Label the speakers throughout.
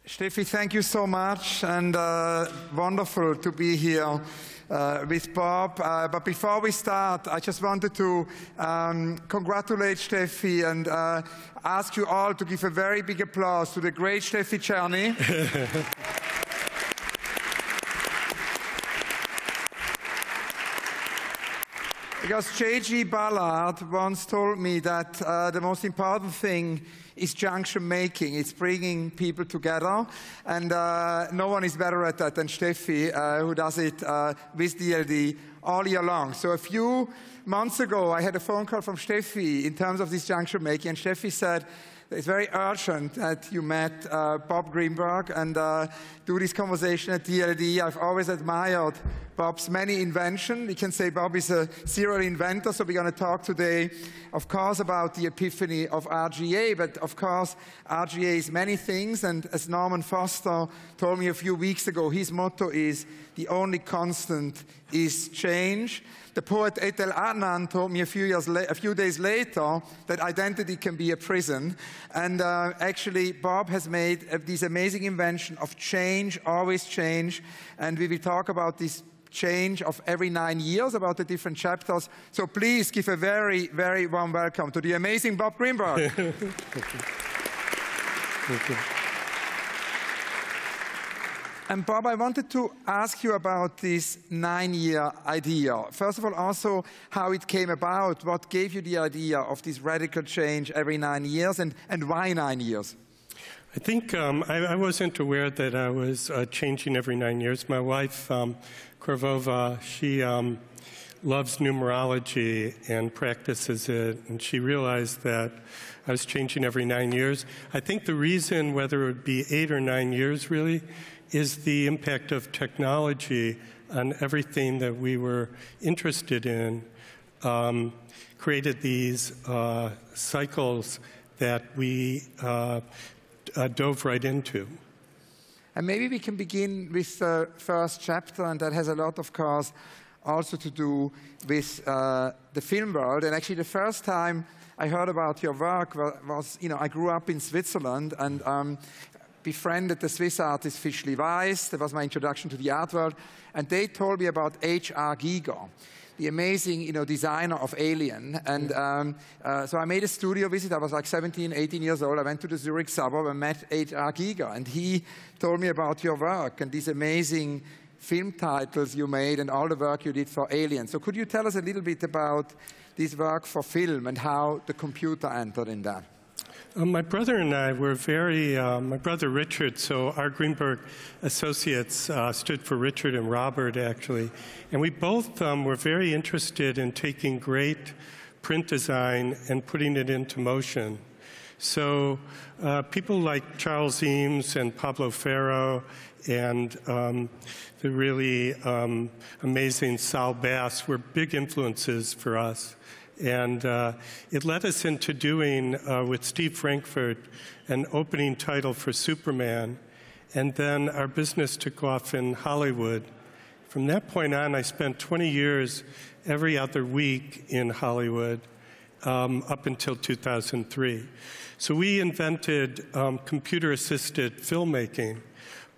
Speaker 1: Steffi, thank you so much, and wonderful to be here with Bob. But before we start, I just wanted to congratulate Steffi and ask you all to give a very big applause to the great Steffi Czerny. Because J.G. Ballard once told me that the most important thing is junction making. It's bringing people together, and no one is better at that than Steffi, who does it with DLD all year long. So a few months ago, I had a phone call from Steffi in terms of this junction making, and Steffi said, it's very urgent that you met Bob Greenberg and do this conversation at DLD. I've always admired Bob's many inventions. We can say Bob is a serial inventor, so we're going to talk today, of course, about the epiphany of RGA, but of course, RGA is many things, and as Norman Foster told me a few weeks ago, his motto is, the only constant is change. The poet Etel Adnan told me a few days later that identity can be a prison. And actually, Bob has made this amazing invention of change, always change. And we will talk about this change of every 9 years, about the different chapters. So please give a very, very warm welcome to the amazing Bob Greenberg.
Speaker 2: Thank you. Thank you.
Speaker 1: And Bob, I wanted to ask you about this 9-year idea. First of all, also how it came about. What gave you the idea of this radical change every 9 years, and why 9 years?
Speaker 2: I think I wasn't aware that I was changing every 9 years. My wife, Korvova, she loves numerology and practices it, and she realized that I was changing every 9 years. I think the reason, whether it would be 8 or 9 years really, is the impact of technology on everything that we were interested in, created these cycles that we dove right into.
Speaker 1: And maybe we can begin with the first chapter, and that has a lot, of course, also to do with the film world. And actually, the first time I heard about your work was, I grew up in Switzerland, and befriended the Swiss artist Fischli Weiss. That was my introduction to the art world. And they told me about Rga Giger, the amazing designer of Alien. And so I made a studio visit. I was like 17, 18 years old. I went to the Zurich suburb and met Rga Giger. And he told me about your work and these amazing film titles you made and all the work you did for Alien. So could you tell us a little bit about this work for film and how the computer entered in that?
Speaker 2: My brother and I were my brother Richard, so our Greenberg associates stood for Richard and Robert, actually. And we both were very interested in taking great print design and putting it into motion. So people like Charles Eames and Pablo Ferro and the really amazing Saul Bass were big influences for us. And it led us into doing, with Steve Frankfurt, an opening title for Superman. And then our business took off in Hollywood. From that point on, I spent 20 years every other week in Hollywood up until 2003. So we invented computer-assisted filmmaking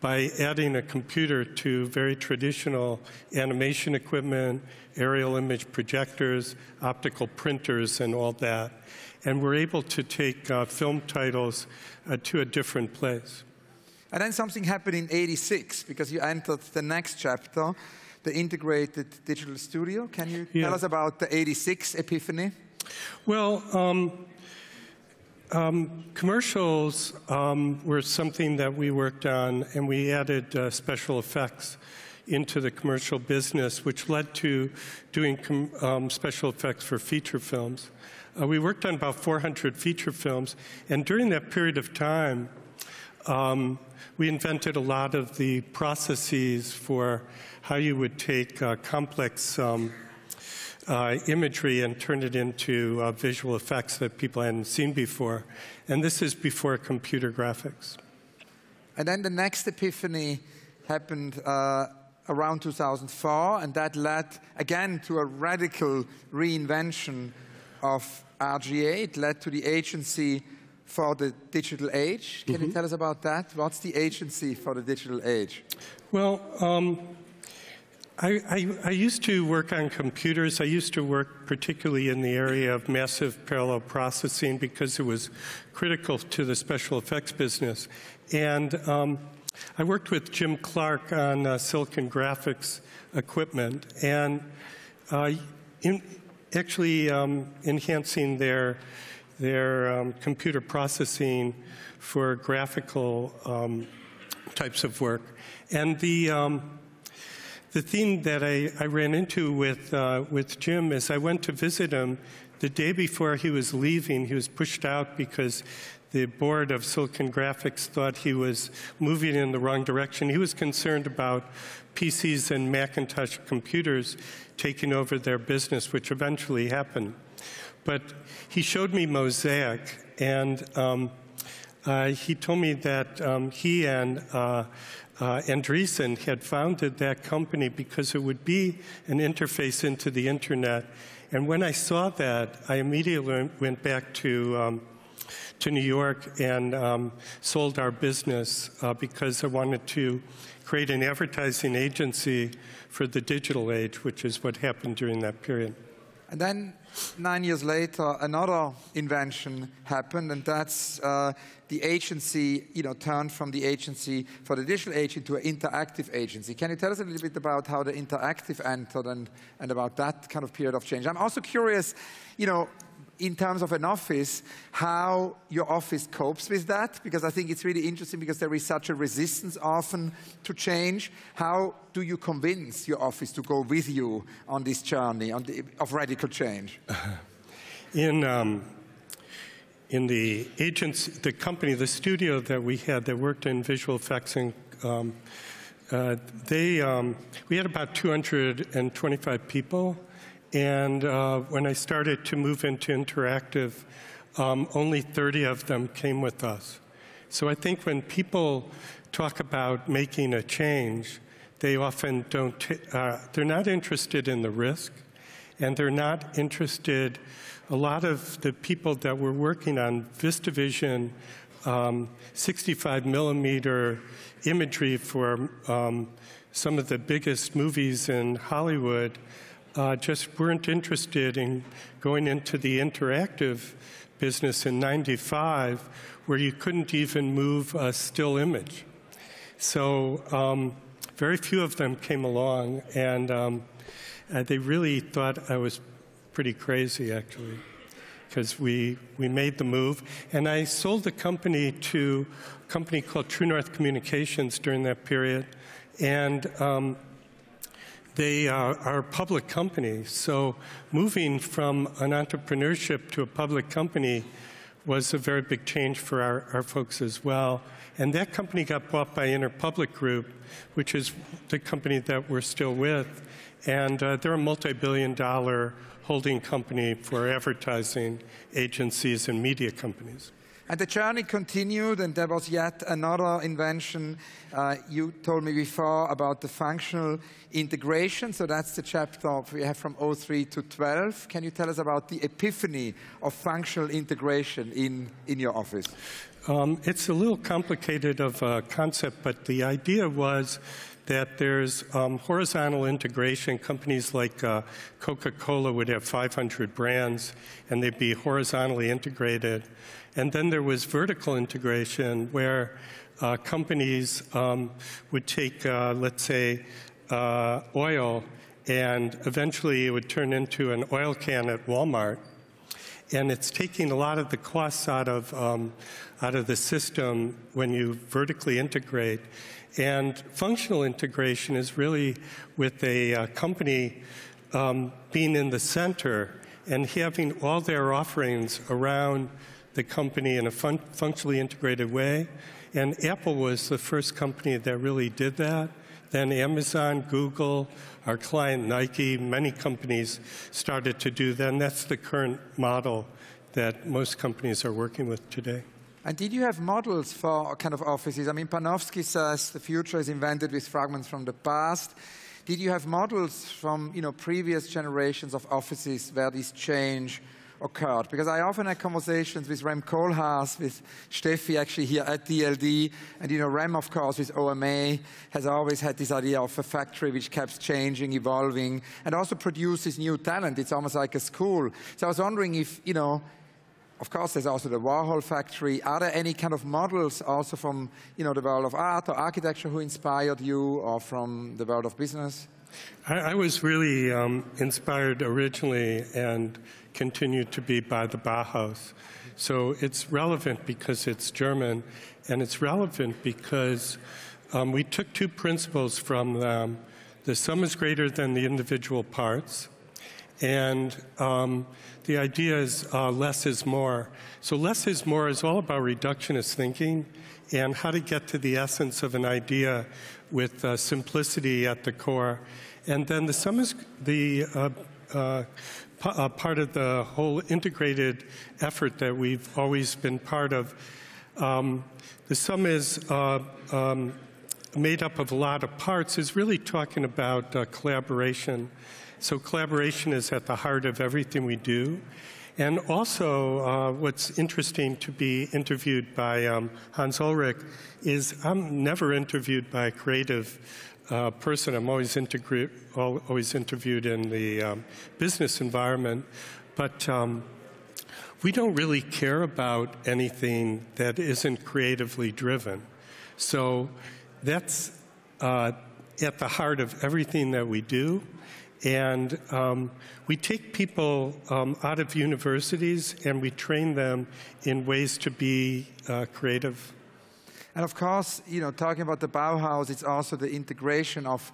Speaker 2: by adding a computer to very traditional animation equipment, aerial image projectors, optical printers, and all that. And we're able to take film titles to a different place.
Speaker 1: And then something happened in '86, because you entered the next chapter, the integrated digital studio. Can you tell us about the '86 Epiphany?
Speaker 2: Well, commercials were something that we worked on, and we added special effects into the commercial business, which led to doing special effects for feature films. We worked on about 400 feature films, and during that period of time, we invented a lot of the processes for how you would take complex imagery and turn it into visual effects that people hadn't seen before. And this is before computer graphics.
Speaker 1: And then the next epiphany happened around 2004, and that led, again, to a radical reinvention of RGA. It led to the agency for the digital age. Can you tell us about that? What's the agency for the digital age?
Speaker 2: Well, I used to work on computers. I used to work particularly in the area of massive parallel processing because it was critical to the special effects business. And I worked with Jim Clark on silicon graphics equipment and actually enhancing their computer processing for graphical types of work. And the thing that I ran into with Jim is I went to visit him the day before he was leaving. He was pushed out because the board of Silicon Graphics thought he was moving in the wrong direction. He was concerned about PCs and Macintosh computers taking over their business, which eventually happened. But he showed me Mosaic, and he told me that he and Andreessen had founded that company because it would be an interface into the internet. And when I saw that, I immediately went back to New York and sold our business because I wanted to create an advertising agency for the digital age, which is what happened during that period.
Speaker 1: And then 9 years later, another invention happened, and that's the agency, turned from the agency for the digital age into an interactive agency. Can you tell us a little bit about how the interactive entered and about that kind of period of change? I'm also curious, in terms of an office, how your office copes with that, because I think it's really interesting because there is such a resistance often to change. How do you convince your office to go with you on this journey of radical change?
Speaker 2: In the agency, the company, the studio that we had that worked in visual effects, and we had about 225 people. And when I started to move into interactive, only 30 of them came with us. So I think when people talk about making a change, they often don't, they're not interested in the risk, and they're not interested, a lot of the people that were working on VistaVision 65 millimeter imagery for some of the biggest movies in Hollywood just weren't interested in going into the interactive business in '95, where you couldn't even move a still image. So very few of them came along, and they really thought I was pretty crazy, actually, because we made the move. And I sold the company to a company called True North Communications during that period, and they are a public company, so moving from an entrepreneurship to a public company was a very big change for our folks as well. And that company got bought by Interpublic Group, which is the company that we're still with. And they're a multi-billion-dollar holding company for advertising agencies and media companies.
Speaker 1: And the journey continued, and there was yet another invention. You told me before about the functional integration. So that's the chapter we have from 03 to 12. Can you tell us about the epiphany of functional integration in your office?
Speaker 2: It's a little complicated of a concept, but the idea was that there's horizontal integration. Companies like Coca-Cola would have 500 brands, and they'd be horizontally integrated. And then there was vertical integration, where companies would take, let's say, oil, and eventually it would turn into an oil can at Walmart. And it's taking a lot of the costs out of the system when you vertically integrate. And functional integration is really with a company being in the center and having all their offerings around the company in a functionally integrated way. And Apple was the first company that really did that. Then Amazon, Google, our client Nike, many companies started to do that. And that's the current model that most companies are working with today.
Speaker 1: And did you have models for kind of offices? I mean, Panofsky says the future is invented with fragments from the past. Did you have models from previous generations of offices where this change occurred? Because I often had conversations with Rem Koolhaas, with Steffi actually here at DLD, and you know, Rem, of course, with OMA, has always had this idea of a factory which keeps changing, evolving, and also produces new talent. It's almost like a school. So I was wondering if, you know, of course, there's also the Warhol factory. Are there any kind of models also from, you know, the world of art or architecture who inspired you, or from the world of business?
Speaker 2: I was really inspired originally and continued to be by the Bauhaus. So it's relevant because it's German, and it's relevant because we took two principles from them. The sum is greater than the individual parts, and the idea is less is more. So less is more is all about reductionist thinking and how to get to the essence of an idea with simplicity at the core. And then the sum is the part of the whole integrated effort that we've always been part of. The sum is made up of a lot of parts is really talking about collaboration. So collaboration is at the heart of everything we do. And also, what's interesting to be interviewed by Hans Ulrich is I'm never interviewed by a creative person. I'm always interviewed in the business environment. But we don't really care about anything that isn't creatively driven. So that's at the heart of everything that we do. And we take people out of universities and we train them in ways to be creative.
Speaker 1: And of course, you know, talking about the Bauhaus, it's also the integration of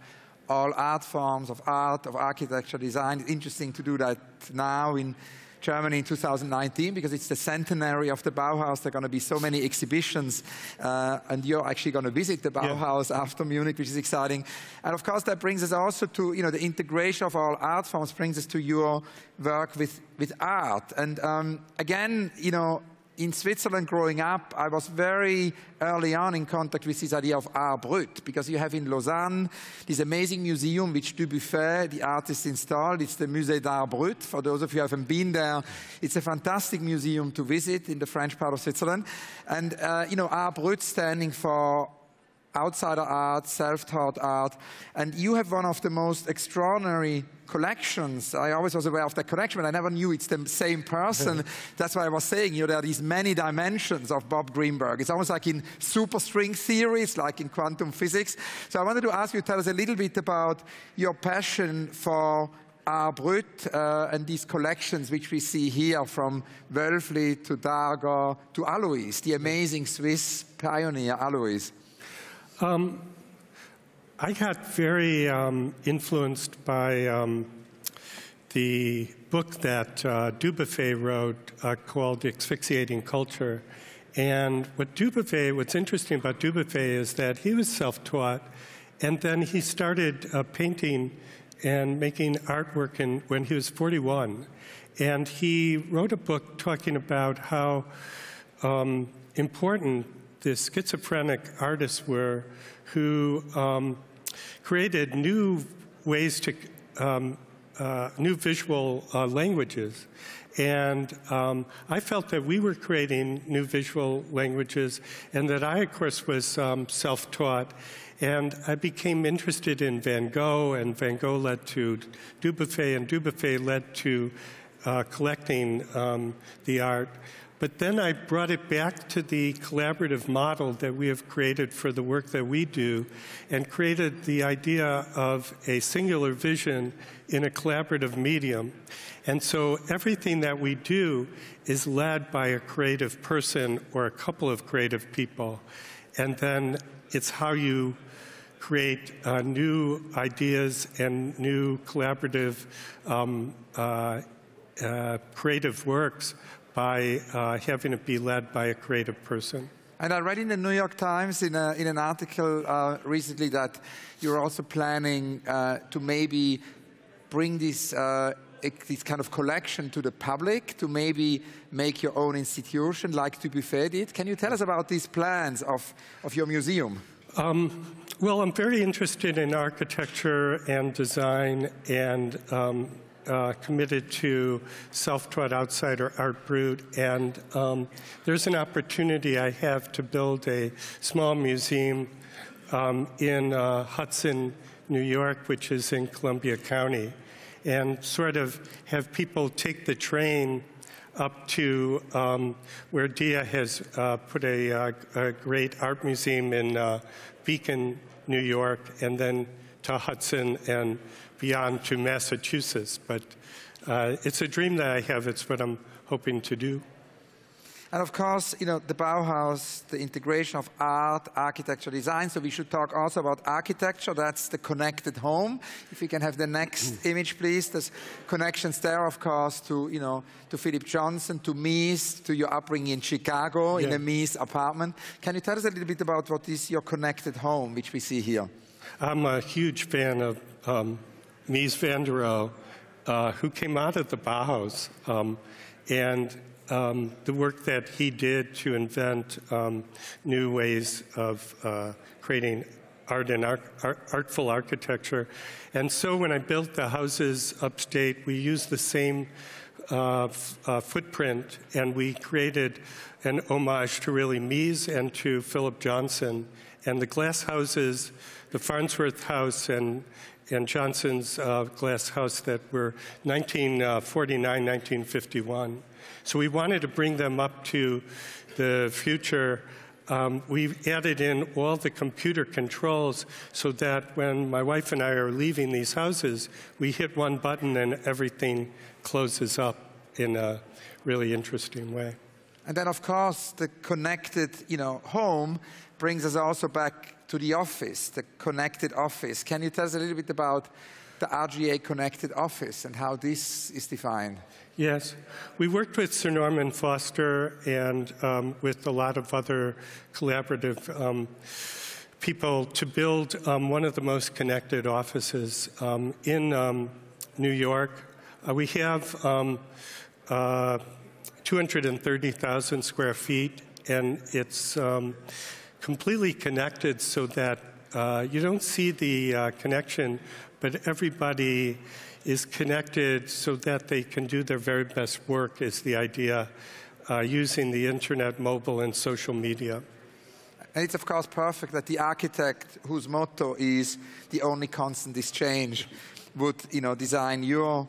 Speaker 1: all art forms, of art, of architecture, design. It's interesting to do that now in Germany in 2019, because it's the centenary of the Bauhaus. There are going to be so many exhibitions, and you're actually going to visit the Bauhaus after Munich, which is exciting. And of course, that brings us also to, you know, the integration of all art forms brings us to your work with art. And again, you know, in Switzerland growing up, I was very early on in contact with this idea of art brut, because you have in Lausanne this amazing museum which Dubuffet, the artist, installed. It's the Musée d'Art Brut. For those of you who haven't been there, it's a fantastic museum to visit in the French part of Switzerland. And, you know, art brut standing for outsider art, self-taught art, and you have one of the most extraordinary collections. I always was aware of that collection, but I never knew it's the same person. That's why I was saying, you know, there are these many dimensions of Bob Greenberg. It's almost like in superstring theories, like in quantum physics. So I wanted to ask you, tell us a little bit about your passion for art brut and these collections which we see here, from Wölfli to Darger to Alois, the amazing Swiss pioneer Alois.
Speaker 2: I got very influenced by the book that Dubuffet wrote called Asphyxiating Culture. And what's interesting about Dubuffet is that he was self-taught, and then he started painting and making artwork when he was 41. And he wrote a book talking about how important the schizophrenic artists were, who created new ways to, new visual languages. And I felt that we were creating new visual languages, and that I, of course, was self-taught. And I became interested in Van Gogh, and Van Gogh led to Dubuffet, and Dubuffet led to collecting the art. But then I brought it back to the collaborative model that we have created for the work that we do, and created the idea of a singular vision in a collaborative medium. And so everything that we do is led by a creative person or a couple of creative people. And then it's how you create new ideas and new collaborative creative works by having it be led by a creative person.
Speaker 1: And I read in the New York Times in an article recently that you're also planning to maybe bring this kind of collection to the public, to maybe make your own institution like Dubuffet did. Can you tell us about these plans of your museum?
Speaker 2: Well, I'm very interested in architecture and design and committed to self-taught outsider art brut, and there's an opportunity I have to build a small museum in Hudson, New York, which is in Columbia County, and sort of have people take the train up to where DIA has put a great art museum in Beacon, New York, and then to Hudson and beyond to Massachusetts. But it's a dream that I have. It's what I'm hoping to do.
Speaker 1: And of course, you know, the Bauhaus, the integration of art, architecture, design. So we should talk also about architecture. That's the connected home. If we can have the next image, please. There's connections there, of course, to, you know, to Philip Johnson, to Mies, to your upbringing in Chicago, in a Mies apartment. Can you tell us a little bit about what is your connected home, which we see here?
Speaker 2: I'm a huge fan of Mies van der Rohe, who came out of the Bauhaus, and the work that he did to invent new ways of creating art and artful architecture. And so when I built the houses upstate, we used the same footprint, and we created an homage to really Mies and to Philip Johnson. And the glass houses, the Farnsworth House and Johnson's glass house that were 1949, 1951. So we wanted to bring them up to the future. We've added in all the computer controls so that when my wife and I are leaving these houses, we hit one button and everything closes up in a really interesting way.
Speaker 1: And then, of course, the connected, you know, home brings us also back to the office, the connected office. Can you tell us a little bit about the Rga Connected Office and how this is defined?
Speaker 2: Yes. We worked with Sir Norman Foster and with a lot of other collaborative people to build one of the most connected offices in New York. We have 230,000 square feet, and it's completely connected so that you don't see the connection, but everybody is connected so that they can do their very best work, is the idea, using the internet, mobile, and social media.
Speaker 1: And it's, of course, perfect that the architect whose motto is the only constant is change would, you know, design your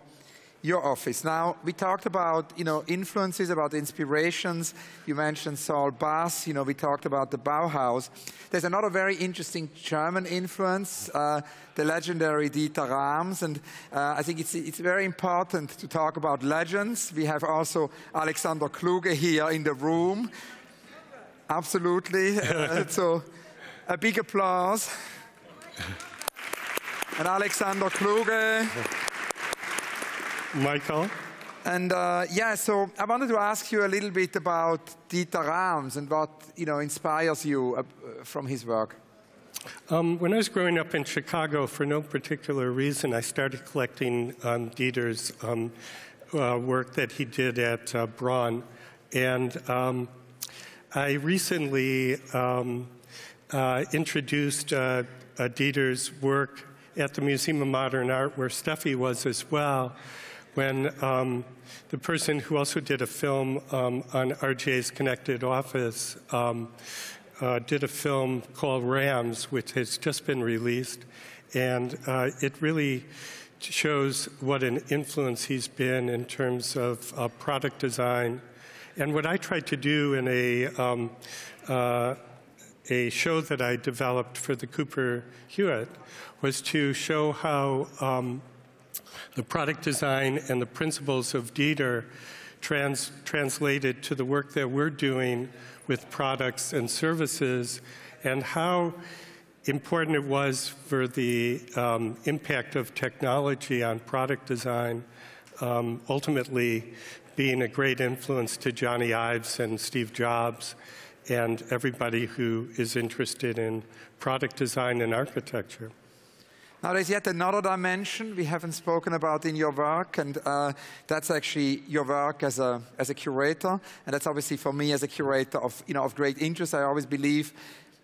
Speaker 1: office. Now, we talked about, you know, influences, about inspirations. You mentioned Saul Bass. You know, we talked about the Bauhaus. There's another very interesting German influence, the legendary Dieter Rams. And I think it's very important to talk about legends. We have also Alexander Kluge here in the room. Absolutely. So a big applause. And Alexander Kluge.
Speaker 2: Michael?
Speaker 1: And yeah, so I wanted to ask you a little bit about Dieter Rams and what, you know, inspires you from his work.
Speaker 2: When I was growing up in Chicago, for no particular reason, I started collecting Dieter's work that he did at Braun. And I recently introduced Dieter's work at the Museum of Modern Art, where Steffi was as well, when the person who also did a film on Rga's Connected Office did a film called Rams, which has just been released. And it really shows what an influence he's been in terms of product design. And what I tried to do in a show that I developed for the Cooper Hewitt was to show how the product design and the principles of Dieter translated to the work that we're doing with products and services, and how important it was for the impact of technology on product design, ultimately being a great influence to Johnny Ives and Steve Jobs and everybody who is interested in product design and architecture.
Speaker 1: Now, there's yet another dimension we haven't spoken about in your work, and that's actually your work as a curator. And that's obviously, for me, as a curator of great interest. I always believe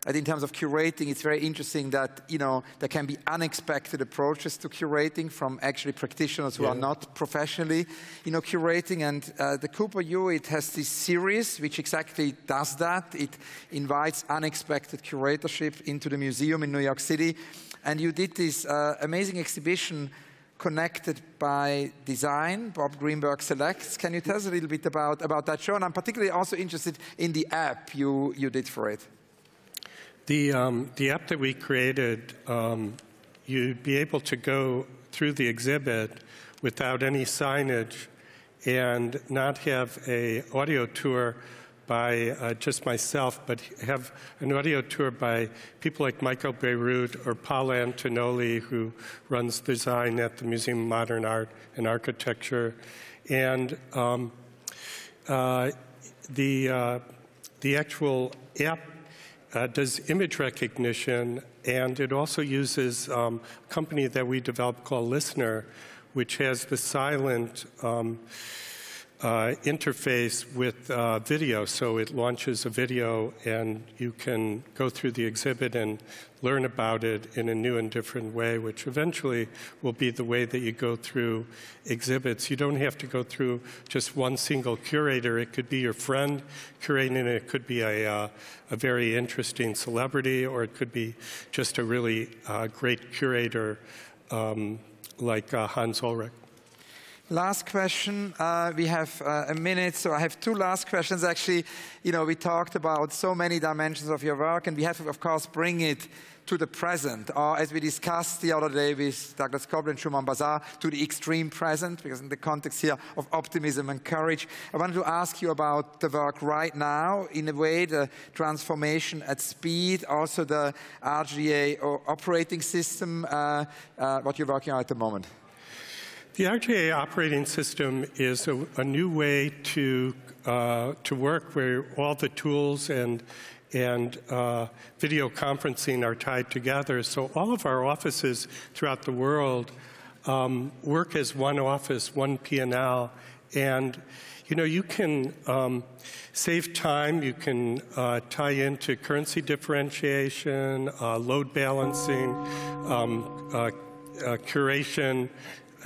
Speaker 1: that in terms of curating, it's very interesting that, you know, there can be unexpected approaches to curating from actually practitioners who are not professionally, you know, curating. And the Cooper Hewitt has this series which exactly does that. It invites unexpected curatorship into the museum in New York City. And you did this amazing exhibition connected by design, Bob Greenberg Selects. Can you tell us a little bit about that show? And I'm particularly also interested in the app you did for it.
Speaker 2: The app that we created, you'd be able to go through the exhibit without any signage and not have an audio tour by just myself, but have an audio tour by people like Michael Beirut or Paula Antonelli, who runs design at the Museum of Modern Art and Architecture. And the actual app does image recognition, and it also uses a company that we developed called Listener, which has the silent interface with video. So it launches a video, and you can go through the exhibit and learn about it in a new and different way, which eventually will be the way that you go through exhibits. You don't have to go through just one single curator. It could be your friend curating it. It could be a very interesting celebrity, or it could be just a really great curator like Hans Ulrich.
Speaker 1: Last question. We have a minute, so I have two last questions. Actually, you know, we talked about so many dimensions of your work, and we have to, of course, bring it to the present, or as we discussed the other day with Douglas Coble and Schumann Bazar, to the extreme present, because in the context here of optimism and courage. I wanted to ask you about the work right now, in a way, the transformation at speed, also the RGA operating system, what you're working on at the moment.
Speaker 2: The RGA operating system is a new way to work, where all the tools and video conferencing are tied together. So all of our offices throughout the world work as one office, one P&L, and you know, you can save time. You can tie into currency differentiation, load balancing, curation,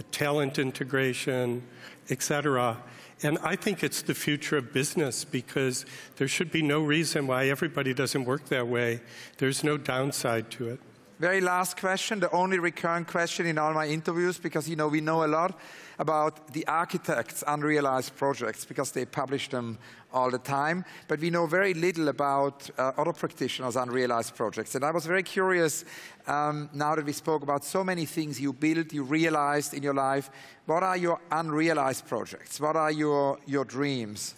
Speaker 2: talent integration, et cetera. And I think it's the future of business, because there should be no reason why everybody doesn't work that way. There's no downside to it.
Speaker 1: Very last question, the only recurrent question in all my interviews, because, you know, we know a lot about the architects' unrealized projects, because they publish them all the time. But we know very little about other practitioners' unrealized projects. And I was very curious, now that we spoke about so many things you built, you realized in your life, what are your unrealized projects? What are your dreams?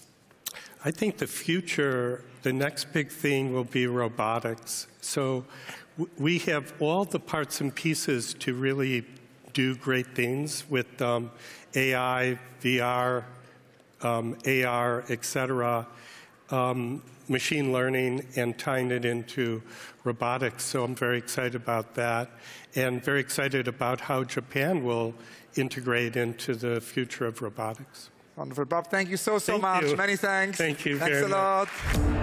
Speaker 2: I think the future, the next big thing will be robotics. So we have all the parts and pieces to really do great things with AI, VR, AR, et cetera, machine learning, and tying it into robotics. So I'm very excited about that, and very excited about how Japan will integrate into the future of robotics.
Speaker 1: Wonderful. Bob, thank you so much. Many thanks.
Speaker 2: Thank you
Speaker 1: Thanks
Speaker 2: very
Speaker 1: a lot.
Speaker 2: much.